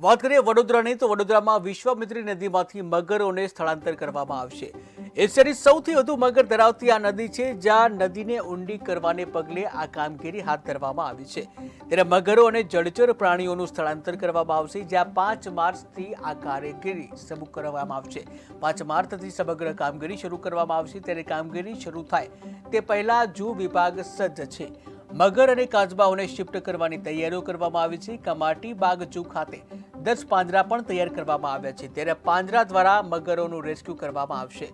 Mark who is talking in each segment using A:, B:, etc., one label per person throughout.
A: વાત કરીએ વડોદરાની તો વડોદરામાં વિશ્વામિત્રી નદીમાંથી મગરોને સ્થળાંતર કરવામાં આવશે। એશિયાની સૌથી વધુ મગર ધરાવતી આ નદી છે, જ્યાં નદીને ઊંડી કરવાને પગલે આ કામગીરી હાથ ધરવામાં આવી છે। ત્યારે મગરો અને જળચર પ્રાણીઓનું સ્થળાંતર કરવામાં આવશે, જ્યાં 5 માર્ચથી આ કામગીરી શરૂ કરવામાં આવશે। 5 માર્ચથી સમગ્ર કામગીરી શરૂ કરવામાં આવશે। ત્યારે કામગીરી શરૂ થાય તે પહેલા ઝૂ વિભાગ સજ્જ છે। મગર અને કાચબાઓને શિફ્ટ કરવાની તૈયારીઓ કરવામાં આવી છે। કમાટી બાગ ઝૂ ખાતે 10 પાંજરા પણ તૈયાર કરવામાં આવ્યા છે। ત્યારે પાંજરા દ્વારા મગરોનું રેસ્ક્યુ કરવામાં આવશે।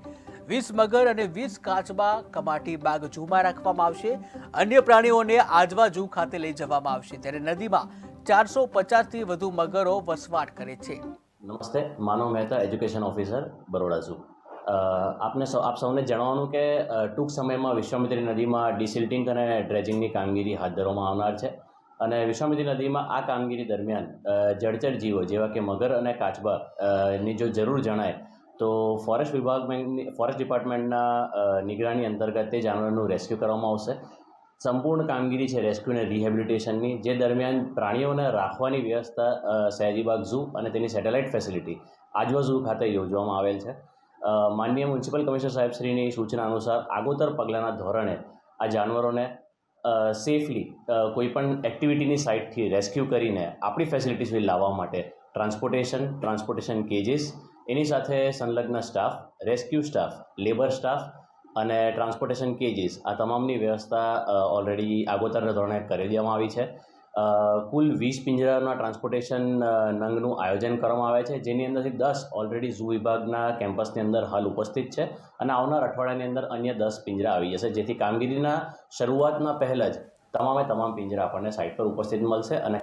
A: 20 મગર અને 20 કાચબા કમાટી બાગ ઝૂમાં રાખવામાં આવશે। અન્ય પ્રાણીઓને આજવા ઝૂ ખાતે લઈ જવામાં આવશે। ત્યારે નદીમાં 450થી વધુ મગરો વસવાટ કરે છે।
B: નમસ્તે, Manav Mehta education officer Baroda zoo. આપ સૌને જણાવવાનું કે ટૂંક સમયમાં વિશ્વામિત્રી નદીમાં ડિસિલ્ટિંગ અને ડ્રેજિંગની કામગીરી હાથ ધરવામાં આવનાર છે અને વિશ્વામિત્રી નદીમાં આ કામગીરી દરમિયાન જળચર જીવો જેવા કે મગર અને કાચબા ની જો જરૂર જણાય તો ફોરેસ્ટ ડિપાર્ટમેન્ટના નિગરાની અંતર્ગત તે જાનવરનું રેસ્ક્યુ કરવામાં આવશે। સંપૂર્ણ કામગીરી છે રેસ્ક્યુ અને રિહેબિલિટેશનની, જે દરમિયાન પ્રાણીઓને રાખવાની વ્યવસ્થા સયાજીબાગ ઝૂ અને તેની સેટેલાઇટ ફેસિલિટી આજવા ઝૂ ખાતે યોજવામાં આવેલ છે। માનનીય મ્યુનિસિપલ કમિશનર સાહેબશ્રીની સૂચના અનુસાર આગોતર પગલાંના ધોરણે આ જાનવરોને સેફલી કોઈપણ એક્ટિવિટીની સાઇટથી રેસ્ક્યુ કરીને આપણી ફેસિલિટી સુધી લાવવા માટે ટ્રાન્સપોર્ટેશન કેજીસ, એની સાથે સંલગ્ન staff, rescue staff, labour staff અને ટ્રાન્સપોર્ટેશન કેજીસ આ તમામની વ્યવસ્થા ઓલરેડી આગોતરના ધોરણે કરી દેવામાં આવી છે। કુલ 20 પિંજરાના ટ્રાન્સપોર્ટેશન નંગનું આયોજન કરવામાં આવે છે, જેની અંદરથી 10 ઓલરેડી ઝૂ વિભાગના કેમ્પસની અંદર હાલ ઉપસ્થિત છે અને આવનાર અઠવાડિયાની અંદર અન્ય 10 પિંજરા આવી જશે, જેથી કામગીરીના શરૂઆતના પહેલાં જ તમામ પિંજરા આપણને સાઇટ પર ઉપસ્થિત મળશે અને